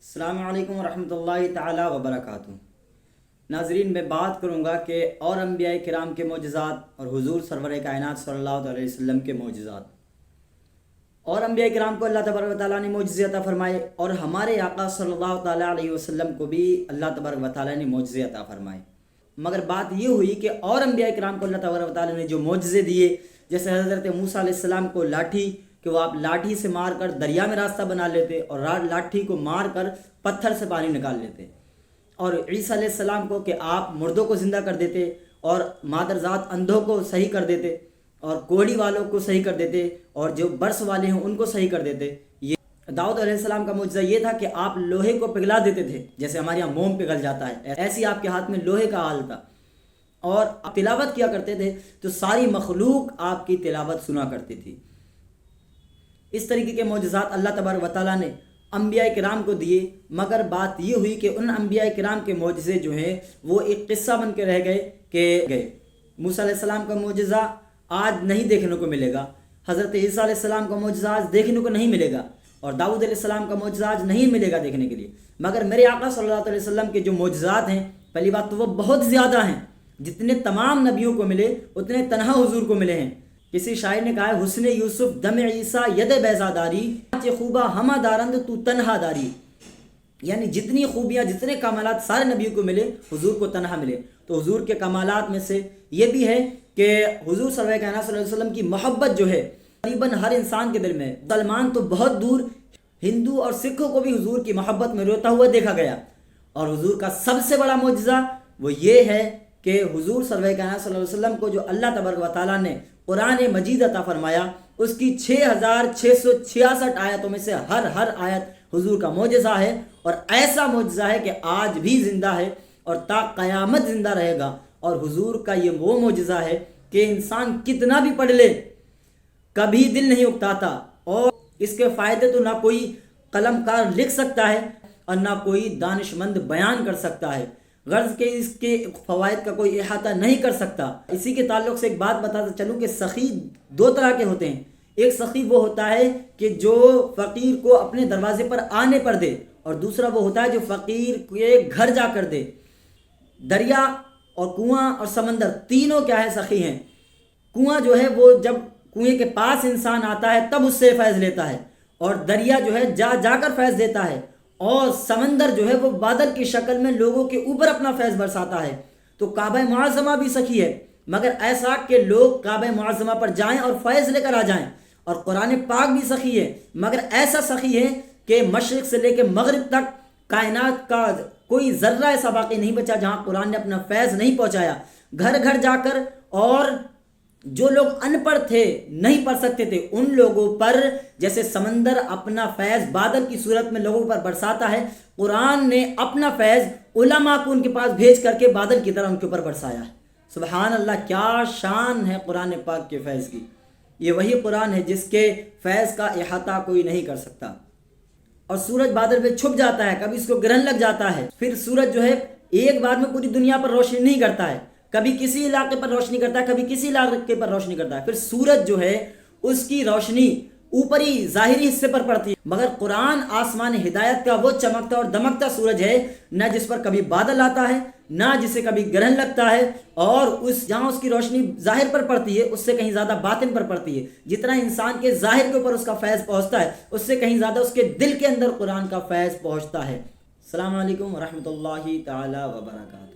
السلام علیکم ورحمۃ اللہ تعالی وبرکاتہ۔ ناظرین، میں بات کروں گا کہ اور انبیاء کرام کے معجزات اور حضور سرور کائنات صلی اللہ علیہ وسلم کے معجزات۔ اور انبیاء کرام کو اللہ تبارک و تعالیٰ نے معجزے عطا فرمائے، اور ہمارے آقا صلی اللہ تعالیٰ علیہ وسلم کو بھی اللہ تبارک و تعالیٰ نے معجزے عطا فرمائے۔ مگر بات یہ ہوئی کہ اور انبیاء کرام کو اللہ تبارک و تعالیٰ نے جو معجزے دیے، جیسے حضرت موسیٰ علیہ السلام کو لاٹھی، کہ وہ آپ لاٹھی سے مار کر دریا میں راستہ بنا لیتے، اور لاٹھی کو مار کر پتھر سے پانی نکال لیتے، اور عیسیٰ علیہ السلام کو کہ آپ مردوں کو زندہ کر دیتے، اور مادرزاد اندھوں کو صحیح کر دیتے، اور کوڑی والوں کو صحیح کر دیتے، اور جو برس والے ہیں ان کو صحیح کر دیتے۔ یہ داؤد علیہ السلام کا معجزہ یہ تھا کہ آپ لوہے کو پگھلا دیتے تھے، جیسے ہمارے یہاں موم پگھل جاتا ہے، ایسی آپ کے ہاتھ میں لوہے کا آل تھا، اور آپ تلاوت کیا کرتے تھے تو ساری مخلوق آپ کی تلاوت سنا کرتی تھی۔ اس طریقے کے معجزات اللہ تبارک و تعالیٰ نے انبیاء کرام کو دیے، مگر بات یہ ہوئی کہ ان انبیاء کرام کے معجزے جو ہیں وہ ایک قصہ بن کے رہ گئے موسیٰ علیہ السلام کا معجزہ آج نہیں دیکھنے کو ملے گا، حضرت عیسیٰ علیہ السلام کا معجزہ آج دیکھنے کو نہیں ملے گا، اور داؤد علیہ السلام کا معجزہ آج نہیں ملے گا دیکھنے کے لیے۔ مگر میرے آقا صلی اللہ علیہ وسلم کے جو معجزات ہیں، پہلی بات تو وہ بہت زیادہ ہیں، جتنے تمام نبیوں کو ملے اتنے تنہا حضور کو ملے ہیں۔ کسی شاعر نے کہا ہے، حسن یوسف دم عیسیٰ ید بیضا داری، خوبہ ہمہ دارند تو تنہا داری، یعنی جتنی خوبیاں جتنے کمالات سارے نبیوں کو ملے، حضور کو تنہا ملے۔ تو حضور کے کمالات میں سے یہ بھی ہے کہ حضور صلی اللہ علیہ وسلم کی محبت جو ہے تقریباً ہر انسان کے دل میں، مسلمان تو بہت دور، ہندو اور سکھوں کو بھی حضور کی محبت میں روتا ہوا دیکھا گیا۔ اور حضور کا سب سے بڑا معجزہ وہ یہ ہے کہ حضور صلی اللہ علیہ وسلم کو جو اللہ تبارک و تعالیٰ نے قرآن مجید عطا فرمایا، اس کی 6666 آیتوں میں سے ہر آیت حضور کا معجزہ ہے، اور ایسا معجزہ ہے کہ آج بھی زندہ ہے اور تا قیامت زندہ رہے گا۔ اور حضور کا یہ وہ معجزہ ہے کہ انسان کتنا بھی پڑھ لے کبھی دل نہیں اکتاتا، اور اس کے فائدے تو نہ کوئی قلم کار لکھ سکتا ہے اور نہ کوئی دانش مند بیان کر سکتا ہے، غرض کہ اس کے فوائد کا کوئی احاطہ نہیں کر سکتا۔ اسی کے تعلق سے ایک بات بتاتا چلوں کہ سخی دو طرح کے ہوتے ہیں۔ ایک سخی وہ ہوتا ہے کہ جو فقیر کو اپنے دروازے پر آنے پر دے، اور دوسرا وہ ہوتا ہے جو فقیر کے گھر جا کر دے۔ دریا اور کنواں اور سمندر تینوں کیا ہے؟ سخی ہیں۔ کنواں جو ہے وہ جب کنویں کے پاس انسان آتا ہے تب اس سے فیض لیتا ہے، اور دریا جو ہے جا کر فیض دیتا ہے، اور سمندر جو ہے وہ بادل کی شکل میں لوگوں کے اوپر اپنا فیض برساتا ہے۔ تو کعبہ معظمہ بھی سخی ہے، مگر ایسا کہ لوگ کعبہ معظمہ پر جائیں اور فیض لے کر آ جائیں۔ اور قرآن پاک بھی سخی ہے، مگر ایسا سخی ہے کہ مشرق سے لے کے مغرب تک کائنات کا کوئی ذرہ ایسا باقی نہیں بچا جہاں قرآن نے اپنا فیض نہیں پہنچایا۔ گھر گھر جا کر، اور جو لوگ ان پڑھ تھے، نہیں پڑھ سکتے تھے، ان لوگوں پر جیسے سمندر اپنا فیض بادل کی صورت میں لوگوں پر برساتا ہے، قرآن نے اپنا فیض علماء کو ان کے پاس بھیج کر کے بادل کی طرح ان کے اوپر برسایا ہے۔ سبحان اللہ، کیا شان ہے قرآن پاک کے فیض کی۔ یہ وہی قرآن ہے جس کے فیض کا احاطہ کوئی نہیں کر سکتا۔ اور سورج بادل میں چھپ جاتا ہے، کبھی اس کو گرہن لگ جاتا ہے، پھر سورج جو ہے ایک بار میں پوری دنیا پر روشنی نہیں کرتا ہے، کبھی کسی علاقے پر روشنی کرتا ہے، کبھی کسی علاقے پر روشنی کرتا ہے۔ پھر سورج جو ہے اس کی روشنی اوپری ظاہری حصے پر پڑتی ہے، مگر قرآن آسمان ہدایت کا وہ چمکتا اور دمکتا سورج ہے، نہ جس پر کبھی بادل آتا ہے، نہ جسے کبھی گرہن لگتا ہے، اور جہاں اس کی روشنی ظاہر پر پڑتی ہے اس سے کہیں زیادہ باطن پر پڑتی ہے۔ جتنا انسان کے ظاہر کے اوپر اس کا فیض پہنچتا ہے، اس سے کہیں زیادہ اس کے دل کے اندر قرآن کا فیض پہنچتا ہے۔ السلام علیکم ورحمۃ اللہ تعالی وبرکاتہ۔